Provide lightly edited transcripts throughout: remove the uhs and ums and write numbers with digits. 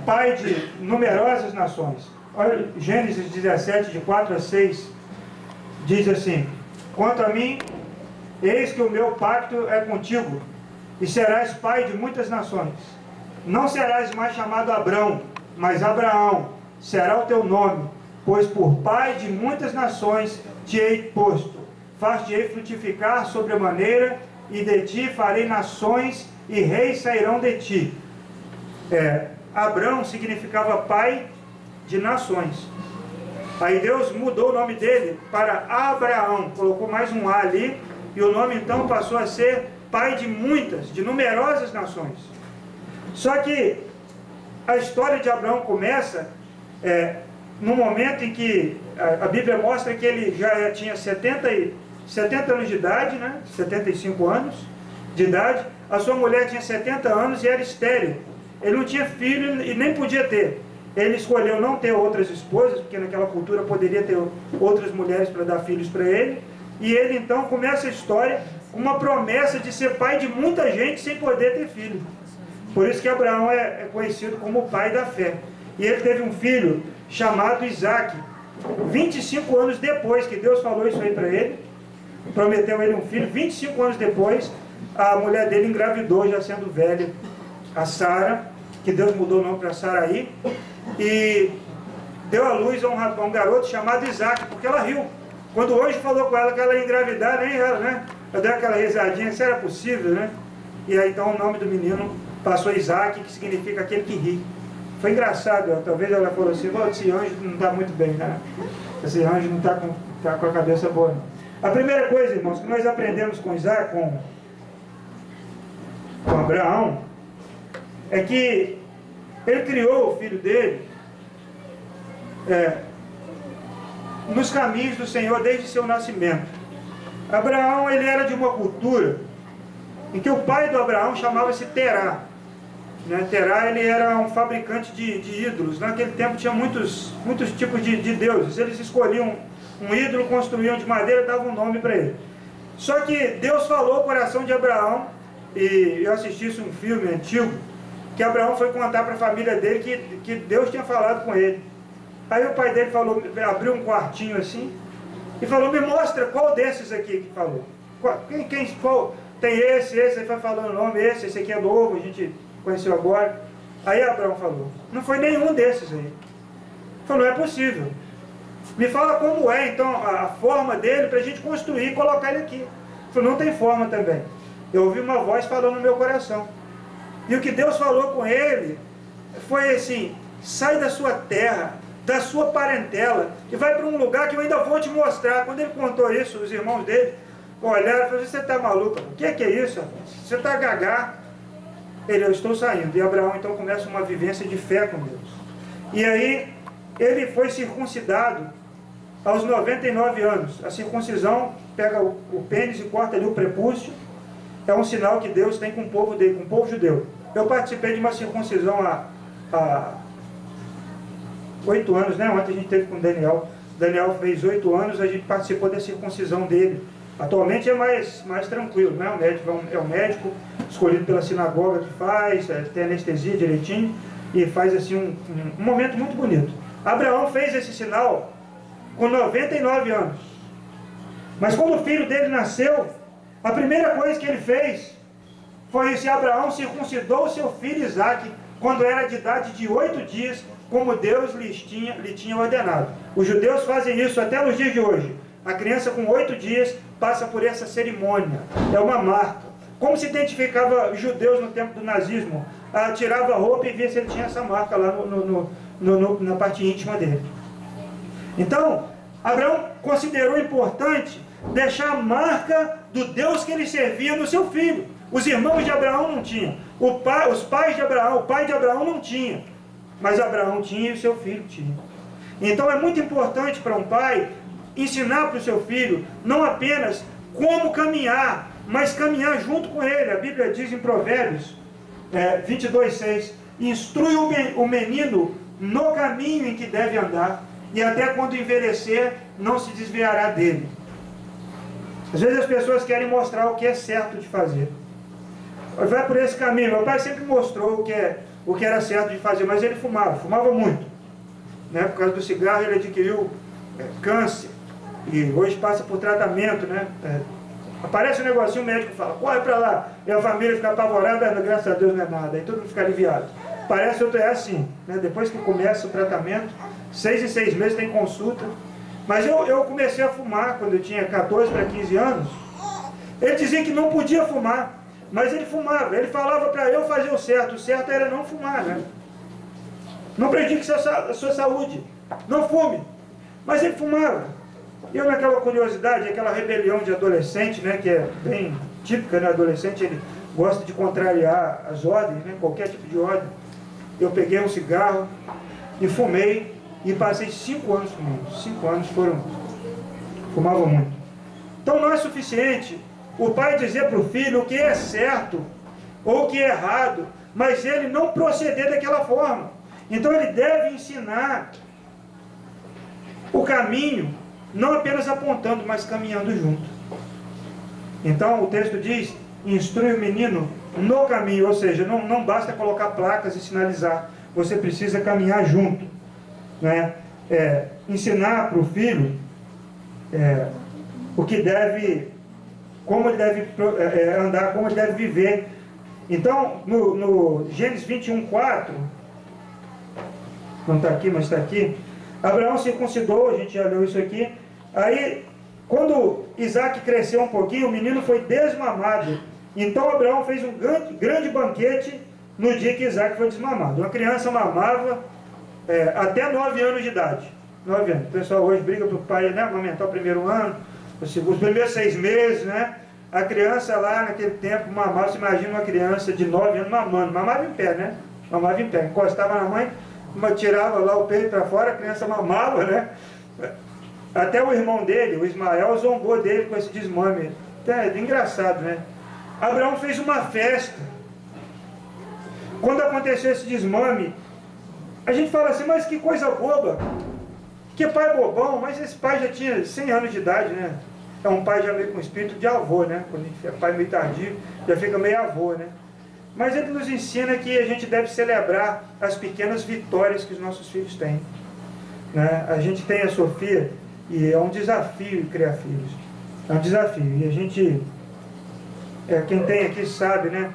pai de numerosas nações. Olha, Gênesis 17, de 4 a 6, diz assim: quanto a mim, eis que o meu pacto é contigo, e serás pai de muitas nações. Não serás mais chamado Abrão, mas Abraão será o teu nome, pois por pai de muitas nações te hei posto. Far-te-ei frutificar sobremaneira, e de ti farei nações, e reis sairão de ti. Abrão significava pai de nações. Aí Deus mudou o nome dele para Abraão, colocou mais um A ali, e o nome então passou a ser pai de muitas, de numerosas nações. Só que a história de Abraão começa no momento em que a Bíblia mostra que ele já tinha 70 anos de idade, né? 75 anos de idade. A sua mulher tinha 70 anos e era estéril. Ele não tinha filho e nem podia ter. Ele escolheu não ter outras esposas, porque naquela cultura poderia ter outras mulheres para dar filhos para ele. E ele então começa a história com uma promessa de ser pai de muita gente sem poder ter filho. Por isso que Abraão é conhecido como o pai da fé. E ele teve um filho chamado Isaac. 25 anos depois que Deus falou isso aí para ele, prometeu a ele um filho, 25 anos depois, a mulher dele engravidou, já sendo velha, a Sara, que Deus mudou o nome para Saraí, e deu à luz a um garoto chamado Isaac, porque ela riu. Quando hoje falou com ela que ela ia engravidar, nem ela, né? Ela deu aquela risadinha, se era possível, né? E aí então o nome do menino passou Isaac, que significa aquele que ri. Foi engraçado, talvez ela falou assim: esse anjo não está muito bem, né? Esse anjo não está com a cabeça boa, não. A primeira coisa, irmãos, que nós aprendemos com Isaac, com Abraão, é que ele criou o filho dele nos caminhos do Senhor desde seu nascimento. Abraão, ele era de uma cultura em que o pai do Abraão chamava-se Terá. Terá, ele era um fabricante de ídolos. Naquele tempo tinha muitos tipos de deuses. Eles escolhiam um ídolo, construíam de madeira e davam um nome para ele. Só que Deus falou ao coração de Abraão, e eu assisti um filme antigo, que Abraão foi contar para a família dele que Deus tinha falado com ele. Aí o pai dele falou, abriu um quartinho assim, e falou: me mostra qual desses aqui que falou. Qual tem esse, aí foi falando o nome, esse aqui é novo, a gente conheceu agora. Aí Abraão falou: não foi nenhum desses aí. Ele falou: não é possível. Me fala como é então a forma dele para a gente construir e colocar ele aqui. Ele falou: não tem forma também. Eu ouvi uma voz falando no meu coração. E o que Deus falou com ele foi assim: sai da sua terra, da sua parentela, e vai para um lugar que eu ainda vou te mostrar. Quando ele contou isso, os irmãos dele olharam e falaram: você está maluco? O que é isso? Você está gagá? Eu estou saindo. E Abraão então começa uma vivência de fé com Deus. E aí ele foi circuncidado aos 99 anos. A circuncisão pega o pênis e corta ali o prepúcio. É um sinal que Deus tem com o povo dele, com o povo judeu. Eu participei de uma circuncisão há 8 anos, né? Ontem a gente teve com o Daniel. Daniel fez 8 anos, a gente participou da circuncisão dele. Atualmente é mais tranquilo, né? O médico é um médico escolhido pela sinagoga que faz, tem anestesia direitinho, e faz assim um momento muito bonito. Abraão fez esse sinal com 99 anos. Mas quando o filho dele nasceu, a primeira coisa que ele fez foi esse: Abraão circuncidou o seu filho Isaac quando era de idade de 8 dias, como Deus lhe tinha ordenado. Os judeus fazem isso até nos dias de hoje. A criança com 8 dias passa por essa cerimônia. É uma marca. Como se identificava os judeus no tempo do nazismo? Tirava a roupa e via se ele tinha essa marca lá na parte íntima dele. Então, Abraão considerou importante deixar a marca do Deus que ele servia no seu filho. Os irmãos de Abraão não tinham. Os pais de Abraão, o pai de Abraão não tinha. Mas Abraão tinha e o seu filho tinha. Então é muito importante para um pai ensinar para o seu filho não apenas como caminhar, mas caminhar junto com ele. A Bíblia diz em Provérbios 22:6: instrui o menino no caminho em que deve andar, e até quando envelhecer não se desviará dele. Às vezes as pessoas querem mostrar o que é certo de fazer. vai por esse caminho. Meu pai sempre mostrou o que era certo de fazer, mas ele fumava muito. Né? Por causa do cigarro ele adquiriu câncer, e hoje passa por tratamento, né? Aparece um negocinho, o médico fala, corre para lá, e a família fica apavorada, graças a Deus não é nada, aí todo mundo fica aliviado. Parece outro é assim, né? Depois que começa o tratamento, 6 em 6 meses tem consulta. Mas eu comecei a fumar quando eu tinha 14 para 15 anos. Ele dizia que não podia fumar, mas ele fumava. Ele falava para eu fazer o certo era não fumar, né? Não prejudique a sua saúde, não fume. Mas ele fumava. Eu, naquela curiosidade, aquela rebelião de adolescente, né, que é bem típica, né? Adolescente, ele gosta de contrariar as ordens, né? Qualquer tipo de ordem. Eu peguei um cigarro e fumei, e passei 5 anos fumando. 5 anos fumava muito. Então não é suficiente o pai dizer para o filho o que é certo ou o que é errado, mas ele não proceder daquela forma. Então ele deve ensinar o caminho, não apenas apontando, mas caminhando junto. Então o texto diz, instrui o menino no caminho, ou seja, não basta colocar placas e sinalizar, você precisa caminhar junto, né? Ensinar para o filho o que deve, como ele deve andar, como ele deve viver. Então, no Gênesis 21:4, não está aqui, mas está aqui, Abraão circuncidou, a gente já leu isso aqui. Aí, quando Isaac cresceu um pouquinho, o menino foi desmamado. Então Abraão fez um grande banquete no dia que Isaac foi desmamado. Uma criança mamava até 9 anos de idade. 9 anos. O pessoal hoje briga para o pai, né, amamentar o primeiro ano, os primeiros 6 meses, né? A criança lá naquele tempo mamava, você imagina uma criança de 9 anos mamando, mamava em pé, né? Mamava em pé, encostava na mãe, tirava lá o peito para fora, a criança mamava, né? Até o irmão dele, o Ismael, zombou dele com esse desmame. É engraçado, né? Abraão fez uma festa. Quando aconteceu esse desmame, a gente fala assim, mas que coisa boba. Que pai bobão, mas esse pai já tinha 100 anos de idade, né? É um pai já meio com espírito de avô, né? Quando a gente é pai meio tardio, já fica meio avô, né? Mas ele nos ensina que a gente deve celebrar as pequenas vitórias que os nossos filhos têm, né? A gente tem a Sofia e é um desafio criar filhos. É um desafio. E a gente, quem tem aqui sabe, né?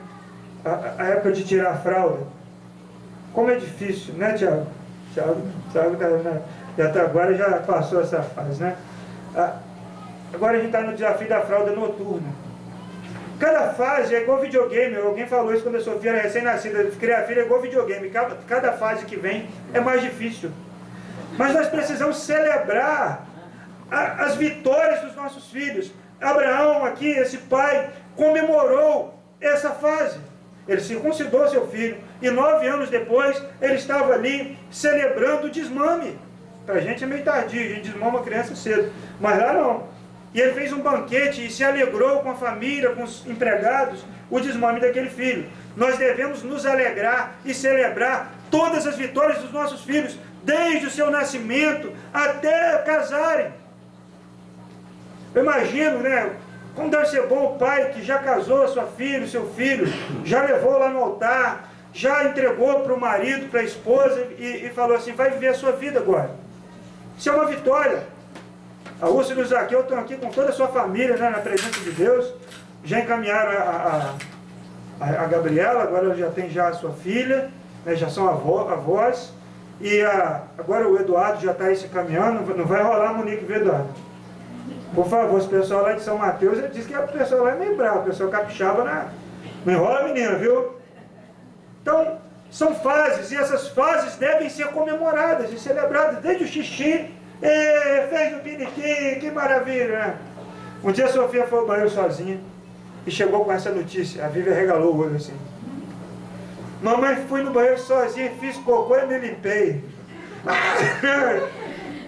A época de tirar a fralda, como é difícil, né, Tiago? Tiago agora já passou essa fase, né? Agora a gente está no desafio da fralda noturna. Cada fase é igual videogame. Alguém falou isso quando a Sofia era recém-nascida. Criar filho é igual videogame. Cada fase que vem é mais difícil. Mas nós precisamos celebrar as vitórias dos nossos filhos. Abraão aqui, esse pai, comemorou essa fase. Ele circuncidou seu filho. E 9 anos depois, ele estava ali celebrando o desmame. Para a gente é meio tardio, a gente desmama a criança cedo. Mas lá não. E ele fez um banquete e se alegrou com a família, com os empregados, o desmame daquele filho. Nós devemos nos alegrar e celebrar todas as vitórias dos nossos filhos, desde o seu nascimento até casarem. Eu imagino, né, como deve ser bom o pai que já casou a sua filha, o seu filho, já levou lá no altar, já entregou para o marido, para a esposa e falou assim, vai viver a sua vida agora. Isso é uma vitória. A Úrsula e o Zaqueu estão aqui com toda a sua família, né, na presença de Deus. Já encaminharam a Gabriela, agora já tem já a sua filha, né, já são avós. E agora o Eduardo já está aí se caminhando, não vai rolar a Monique, viu, Eduardo? Por favor, esse pessoal lá de São Mateus, ele diz que o pessoal lá é meio bravo, o pessoal capixaba, não enrola a menina, viu? Então, são fases, e essas fases devem ser comemoradas e celebradas, desde o xixi, fez no piniquim, que maravilha, né? Um dia a Sofia foi ao banheiro sozinha e chegou com essa notícia, a Vivian regalou o olho assim. Mamãe, fui no banheiro sozinha, fiz cocô e me limpei.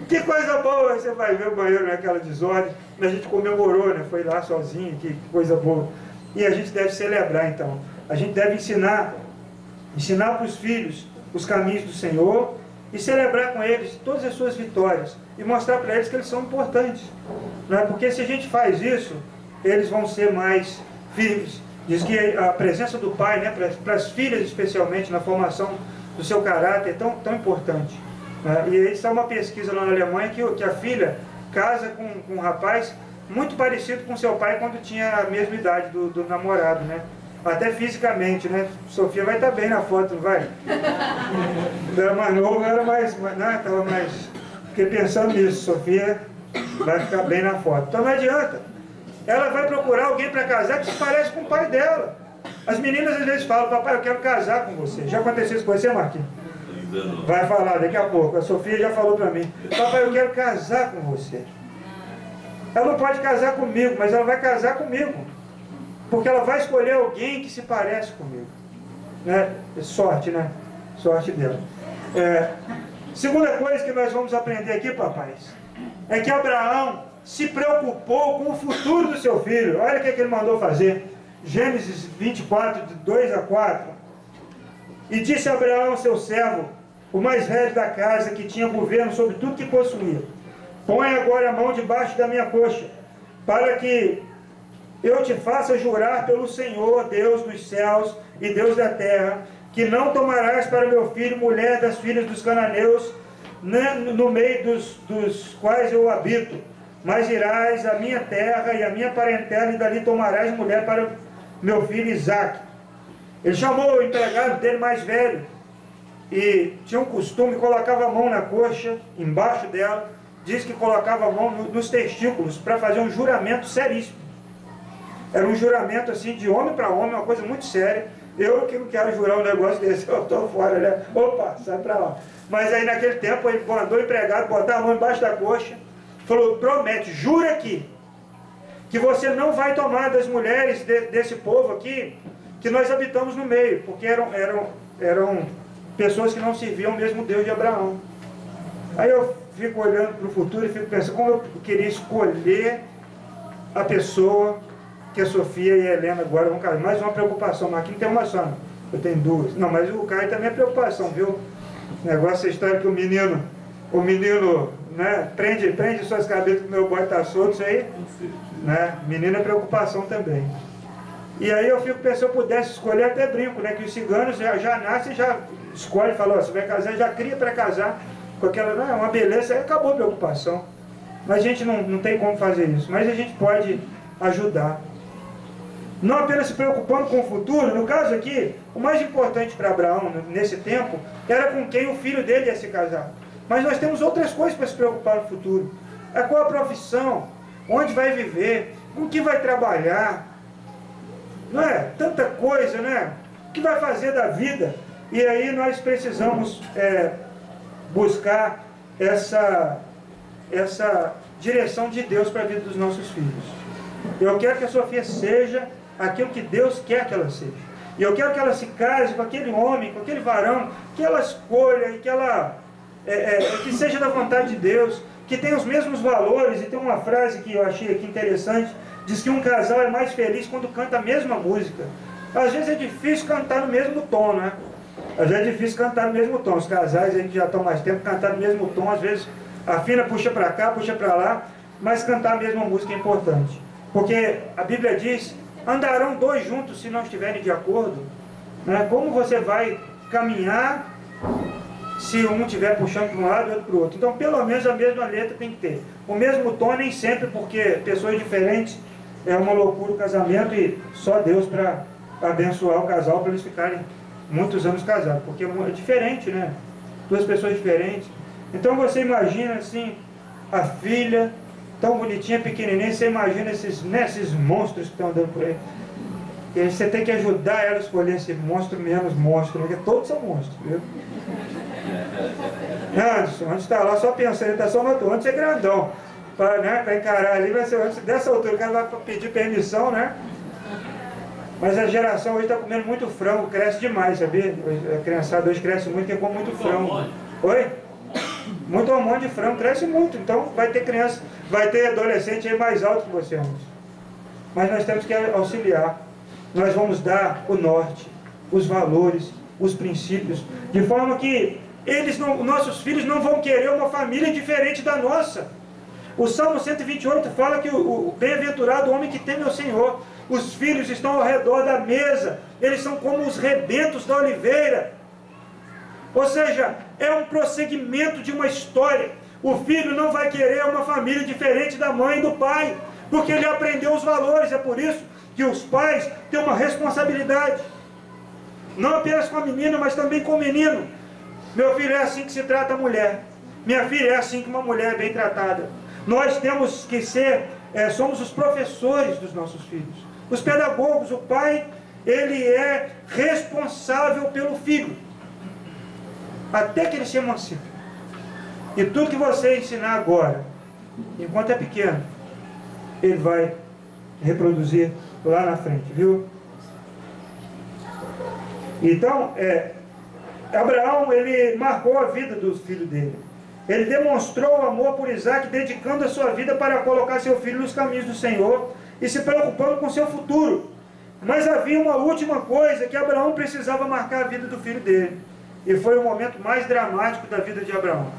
Que coisa boa, você vai ver o banheiro naquela desordem. A gente comemorou, né? Foi lá sozinho, que coisa boa. E a gente deve celebrar então. A gente deve ensinar para os filhos os caminhos do Senhor e celebrar com eles todas as suas vitórias e mostrar para eles que eles são importantes, não é? Porque se a gente faz isso, eles vão ser mais firmes Diz que a presença do pai, né, para as filhas especialmente, na formação do seu caráter, é tão importante. Né? E aí está uma pesquisa lá na Alemanha que a filha casa com um rapaz muito parecido com seu pai quando tinha a mesma idade do namorado, né? Até fisicamente, né? Sofia vai estar bem na foto, não vai? Era mais novo, era mais... Não, estava mais... Fiquei pensando nisso, Sofia vai ficar bem na foto. Então não adianta. Ela vai procurar alguém para casar que se parece com o pai dela. As meninas às vezes falam, papai, eu quero casar com você. Já aconteceu isso com você, Marquinhos? Vai falar daqui a pouco. A Sofia já falou para mim, papai, eu quero casar com você. Ela não pode casar comigo, mas ela vai casar comigo. Porque ela vai escolher alguém que se parece comigo. Né? Sorte, né? Sorte dela. Segunda coisa que nós vamos aprender aqui, papais, é que Abraão se preocupou com o futuro do seu filho. Olha o que ele mandou fazer. Gênesis 24, de 2 a 4. E disse Abraão, seu servo, o mais velho da casa, que tinha governo sobre tudo que possuía: põe agora a mão debaixo da minha coxa, para que eu te faça jurar pelo Senhor, Deus dos céus e Deus da terra, que não tomarás para meu filho mulher das filhas dos cananeus, no meio dos quais eu habito, mas irás à minha terra e à minha parentela, e dali tomarás mulher para meu filho Isaque. Ele chamou o empregado dele mais velho, e tinha um costume, colocava a mão na coxa, embaixo dela, diz que colocava a mão nos testículos, para fazer um juramento seríssimo. Era um juramento assim, de homem para homem, uma coisa muito séria. Eu que não quero jurar um negócio desse, eu estou fora, né? Opa, sai para lá. Mas aí naquele tempo ele mandou o empregado botar a mão embaixo da coxa, falou, promete, jura aqui, que você não vai tomar das mulheres desse povo aqui, que nós habitamos no meio, porque eram pessoas que não serviam o mesmo Deus de Abraão. Aí eu fico olhando para o futuro e fico pensando, como eu queria escolher a pessoa que a Sofia e a Helena agora vão casar. Mais uma preocupação, mas aqui não tem uma só, não. Eu tenho duas. Não, mas o Caio também é preocupação, viu? O negócio, essa história que o menino, né, prende suas cabeças que o meu boy está solto, isso aí, né? Menino é preocupação também. E aí eu fico pensando, se eu pudesse escolher, até brinco, né? Que os ciganos já nascem, já escolhe, fala, você vai casar, já cria para casar com aquela, não, é uma beleza, aí acabou a preocupação. Mas a gente não tem como fazer isso, mas a gente pode ajudar. Não apenas se preocupando com o futuro, no caso aqui, o mais importante para Abraão, nesse tempo, era com quem o filho dele ia se casar. Mas nós temos outras coisas para se preocupar no futuro. Qual a profissão, onde vai viver, com que vai trabalhar, não é? Tanta coisa, né? O que vai fazer da vida? E aí nós precisamos buscar essa direção de Deus para a vida dos nossos filhos. Eu quero que a Sofia seja aquilo que Deus quer que ela seja. E eu quero que ela se case com aquele homem, com aquele varão, que ela escolha e que ela que seja da vontade de Deus, que tenha os mesmos valores. E tem uma frase que eu achei aqui interessante, diz que um casal é mais feliz quando canta a mesma música. Às vezes é difícil cantar no mesmo tom, né? Às vezes é difícil cantar no mesmo tom. Os casais aí que já estão mais tempo cantar no mesmo tom, às vezes afina, puxa para cá, puxa para lá, mas cantar a mesma música é importante. Porque a Bíblia diz, andarão dois juntos se não estiverem de acordo. Né? Como você vai caminhar se um estiver puxando para um lado e outro para o outro? Então, pelo menos a mesma letra tem que ter. O mesmo tom nem sempre, porque pessoas diferentes é uma loucura o casamento, e só Deus para abençoar o casal, para eles ficarem muitos anos casados. Porque é diferente, né? Duas pessoas diferentes. Então você imagina assim, a filha tão bonitinha, pequenininha, você imagina esses monstros que estão andando por aí. E você tem que ajudar ela a escolher esse monstro menos monstro, porque todos são monstros, viu? Anderson, antes está lá só pensando, ele está só no outro, antes é grandão. Para encarar ali, vai ser antes dessa altura, o cara vai pedir permissão, né? Mas a geração hoje está comendo muito frango, cresce demais, sabia? A criançada hoje cresce muito, porque come muito frango. Oi? Muito hormônio de frango, cresce muito. Então vai ter criança, vai ter adolescente aí mais alto que você, mas nós temos que auxiliar. Nós vamos dar o norte, os valores, os princípios, de forma que nossos filhos não vão querer uma família diferente da nossa. O Salmo 128 fala que o bem-aventurado homem que teme ao Senhor. os filhos estão ao redor da mesa, eles são como os rebentos da oliveira. Ou seja, é um prosseguimento de uma história. O filho não vai querer uma família diferente da mãe e do pai, porque ele aprendeu os valores. É por isso que os pais têm uma responsabilidade, não apenas com a menina, mas também com o menino. Meu filho, é assim que se trata a mulher. Minha filha, é assim que uma mulher é bem tratada. Nós temos que ser, somos os professores dos nossos filhos, os pedagogos. O pai, ele é responsável pelo filho, até que ele se emancipe. E tudo que você ensinar agora, enquanto é pequeno, ele vai reproduzir lá na frente, viu? Então, Abraão, ele marcou a vida do filho dele. Ele demonstrou o amor por Isaac, dedicando a sua vida para colocar seu filho nos caminhos do Senhor e se preocupando com seu futuro. Mas havia uma última coisa que Abraão precisava marcar a vida do filho dele. E foi o momento mais dramático da vida de Abraão.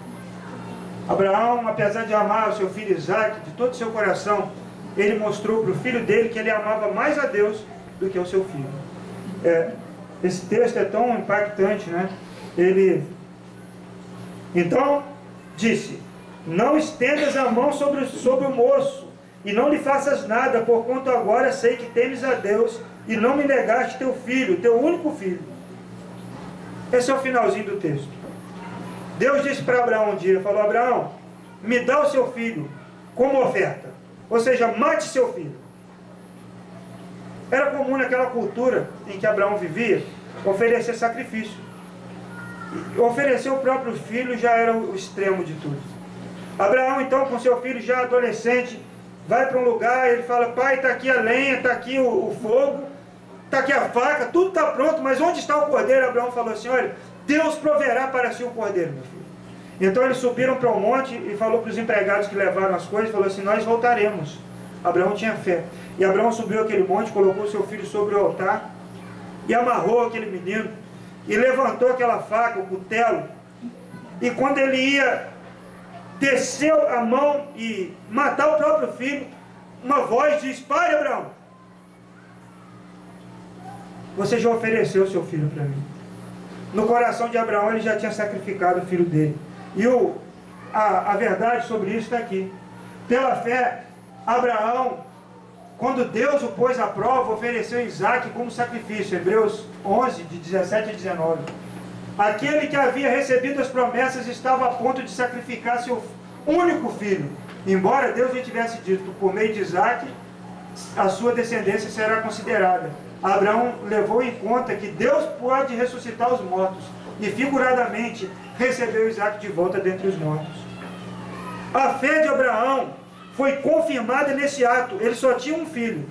Abraão, apesar de amar o seu filho Isaac de todo o seu coração, ele mostrou para o filho dele que ele amava mais a Deus do que o seu filho. Esse texto é tão impactante, né? Então, disse: não estendas a mão sobre o moço, e não lhe faças nada, porquanto agora sei que temes a Deus, e não me negaste teu filho, teu único filho. Esse é o finalzinho do texto. Deus disse para Abraão um dia, falou: Abraão, me dá o seu filho como oferta. Ou seja, mate seu filho. Era comum naquela cultura em que Abraão vivia oferecer sacrifício. Oferecer o próprio filho já era o extremo de tudo. Abraão, então, com seu filho já adolescente, vai para um lugar, ele fala: pai, está aqui a lenha, está aqui o fogo, está aqui a faca, tudo está pronto, mas onde está o cordeiro? Abraão falou assim: olha, Deus proverá para si o cordeiro, meu filho. Então eles subiram para o monte e falou para os empregados que levaram as coisas, falou assim: nós voltaremos. Abraão tinha fé. E Abraão subiu aquele monte, colocou seu filho sobre o altar e amarrou aquele menino e levantou aquela faca, o cutelo, e quando ele ia descer a mão e matar o próprio filho, uma voz diz: pare, Abraão, você já ofereceu seu filho para mim. No coração de Abraão ele já tinha sacrificado o filho dele. E a verdade sobre isso está aqui. Pela fé, Abraão, quando Deus o pôs à prova, ofereceu Isaac como sacrifício. Hebreus 11, de 17 a 19. Aquele que havia recebido as promessas estava a ponto de sacrificar seu único filho, embora Deus lhe tivesse dito: por meio de Isaac a sua descendência será considerada. Abraão levou em conta que Deus pode ressuscitar os mortos, e figuradamente recebeu Isaac de volta dentre os mortos. A fé de Abraão foi confirmada nesse ato. Ele só tinha um filho,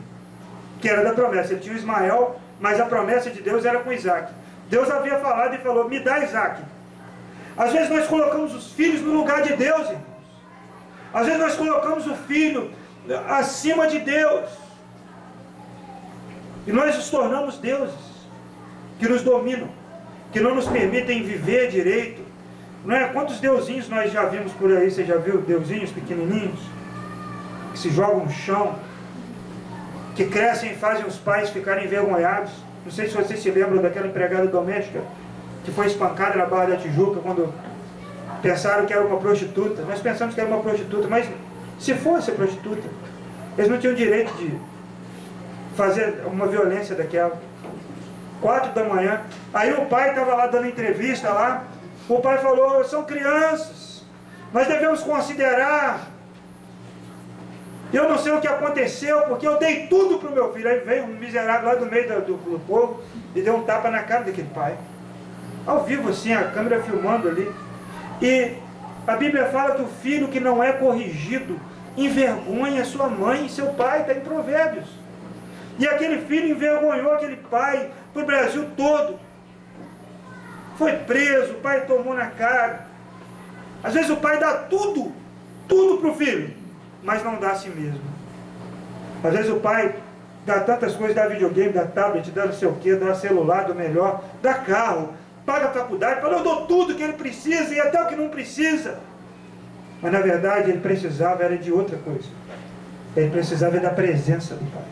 que era da promessa. Ele tinha o Ismael, mas a promessa de Deus era com Isaac. Deus havia falado e falou: me dá Isaac. Às vezes nós colocamos os filhos no lugar de Deus, irmãos. Às vezes nós colocamos o filho acima de Deus, e nós nos tornamos deuses que nos dominam, que não nos permitem viver direito. Não é? Quantos deusinhos nós já vimos por aí? Você já viu deusinhos pequenininhos que se jogam no chão, que crescem e fazem os pais ficarem envergonhados? Não sei se vocês se lembram daquela empregada doméstica que foi espancada na Barra da Tijuca quando pensaram que era uma prostituta. Nós pensamos que era uma prostituta, mas se fosse prostituta, eles não tinham direito de fazer uma violência daquela. 4 da manhã, aí o pai estava lá dando entrevista lá, o pai falou: são crianças, nós devemos considerar, eu não sei o que aconteceu, porque eu dei tudo para o meu filho. Aí veio um miserável lá do meio do povo e deu um tapa na cara daquele pai, ao vivo assim, a câmera filmando ali. E a Bíblia fala que o filho que não é corrigido envergonha sua mãe e seu pai, está em Provérbios. E aquele filho envergonhou aquele pai para o Brasil todo. Foi preso, o pai tomou na cara. Às vezes o pai dá tudo para o filho, mas não dá a si mesmo. Às vezes o pai dá tantas coisas, dá videogame, dá tablet, dá não sei o que, dá celular do melhor, dá carro, paga a faculdade, fala: eu dou tudo que ele precisa e até o que não precisa. Mas na verdade ele precisava era de outra coisa. Ele precisava da presença do pai.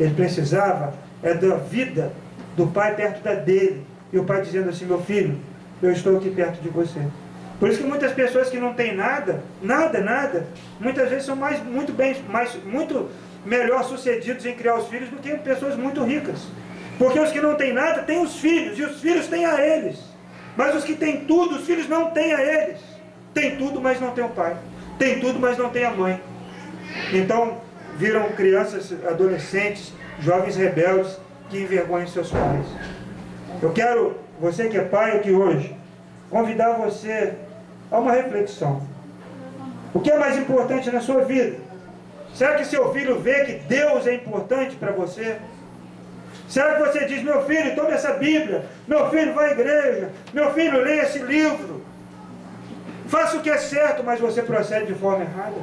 Ele precisava da vida do pai perto da dele. E o pai dizendo assim: meu filho, eu estou aqui perto de você. Por isso que muitas pessoas que não têm nada, muitas vezes são muito melhor sucedidos em criar os filhos do que pessoas muito ricas. Porque os que não têm nada têm os filhos, e os filhos têm a eles. Mas os que têm tudo, os filhos não têm a eles. Tem tudo, mas não tem o pai. Tem tudo, mas não tem a mãe. Então, viram crianças, adolescentes, jovens rebeldes que envergonham seus pais. Eu quero, você que é pai aqui hoje, convidar você a uma reflexão. O que é mais importante na sua vida? Será que seu filho vê que Deus é importante para você? Será que você diz: meu filho, tome essa Bíblia, meu filho, vai à igreja, meu filho, leia esse livro, faça o que é certo, mas você procede de forma errada?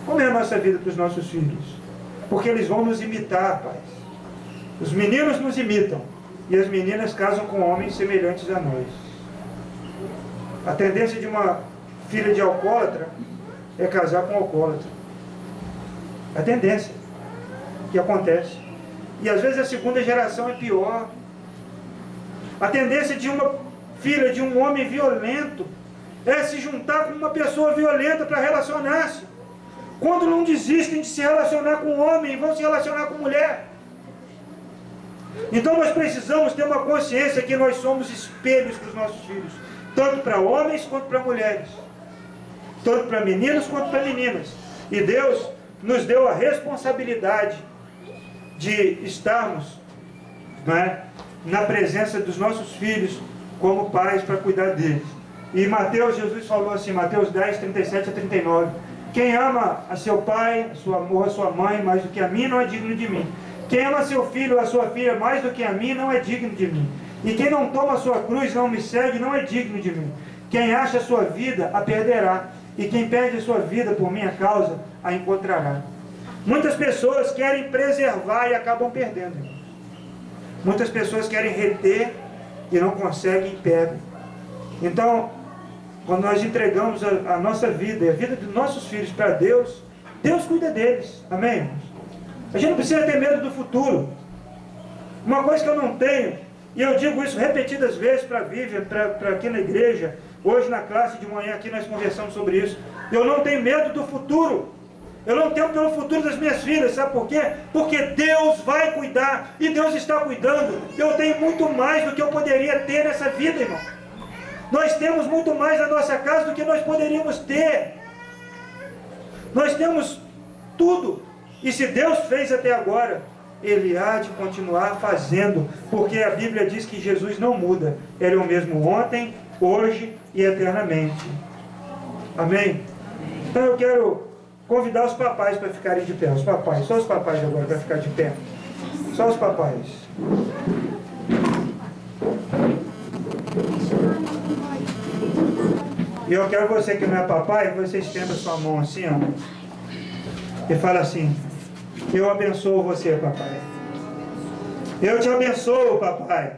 Como é a nossa vida para os nossos filhos? Porque eles vão nos imitar, pais. Os meninos nos imitam, e as meninas casam com homens semelhantes a nós. A tendência de uma filha de alcoólatra é casar com um alcoólatra. A tendência que acontece. E às vezes a segunda geração é pior. A tendência de uma filha de um homem violento é se juntar com uma pessoa violenta para relacionar-se. Quando não desistem de se relacionar com homem, vão se relacionar com mulher. Então nós precisamos ter uma consciência que nós somos espelhos para os nossos filhos, tanto para homens quanto para mulheres, tanto para meninos quanto para meninas. E Deus nos deu a responsabilidade de estarmos, na presença dos nossos filhos como pais para cuidar deles. E Mateus, Jesus falou assim, Mateus 10, 37 a 39: quem ama a seu pai, a sua mãe mais do que a mim, não é digno de mim. Quem ama seu filho ou a sua filha mais do que a mim, não é digno de mim. E quem não toma a sua cruz, não me segue, não é digno de mim. Quem acha a sua vida, a perderá. E quem perde a sua vida por minha causa, a encontrará. Muitas pessoas querem preservar e acabam perdendo. Muitas pessoas querem reter e não conseguem e perdem. Então, quando nós entregamos a nossa vida e a vida dos nossos filhos para Deus, Deus cuida deles. Amém, irmãos? A gente não precisa ter medo do futuro. Uma coisa que eu não tenho, e eu digo isso repetidas vezes para a Vivian, para aqui na igreja, hoje na classe de manhã aqui nós conversamos sobre isso. Eu não tenho medo do futuro. Eu não tenho pelo futuro das minhas filhas, sabe por quê? Porque Deus vai cuidar, e Deus está cuidando. Eu tenho muito mais do que eu poderia ter nessa vida, irmão. Nós temos muito mais na nossa casa do que nós poderíamos ter. Nós temos tudo. E se Deus fez até agora, Ele há de continuar fazendo, porque a Bíblia diz que Jesus não muda. Ele é o mesmo ontem, hoje e eternamente. Amém? Então eu quero convidar os papais para ficarem de pé. Os papais, só os papais agora para ficar de pé. Só os papais. E eu quero você que não é papai, que você estenda sua mão assim, ó, e fala assim: eu abençoo você, papai. Eu te abençoo, papai.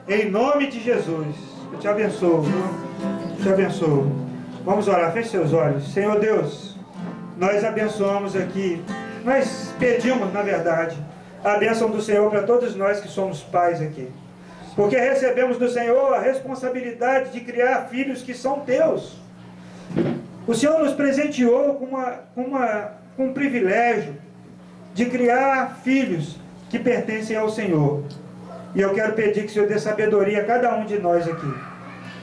Em nome de Jesus. Eu te abençoo. Eu te abençoo. Vamos orar. Feche seus olhos. Senhor Deus, nós abençoamos aqui. Nós pedimos, na verdade, a bênção do Senhor para todos nós que somos pais aqui. Porque recebemos do Senhor a responsabilidade de criar filhos que são teus. O Senhor nos presenteou com um privilégio de criar filhos que pertencem ao Senhor. E eu quero pedir que o Senhor dê sabedoria a cada um de nós aqui,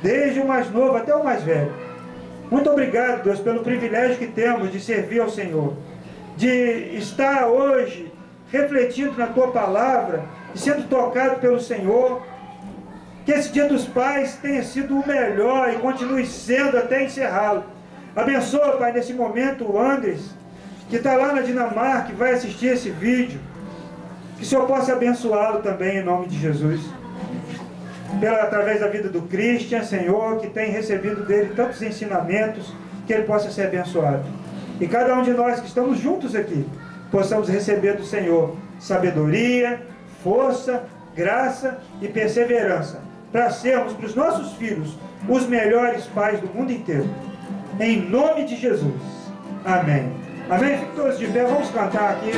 desde o mais novo até o mais velho. Muito obrigado, Deus, pelo privilégio que temos de servir ao Senhor, de estar hoje refletindo na Tua Palavra e sendo tocado pelo Senhor. Que esse Dia dos Pais tenha sido o melhor e continue sendo até encerrá-lo. Abençoa, Pai, nesse momento o Andres, que está lá na Dinamarca, que vai assistir esse vídeo. Que o Senhor possa abençoá-lo também, em nome de Jesus. Através da vida do Christian, Senhor, que tem recebido dele tantos ensinamentos, que ele possa ser abençoado. E cada um de nós que estamos juntos aqui, possamos receber do Senhor sabedoria, força, graça e perseverança, para sermos para os nossos filhos os melhores pais do mundo inteiro. Em nome de Jesus. Amém. Amém? Fiquem todos de pé, vamos cantar aqui.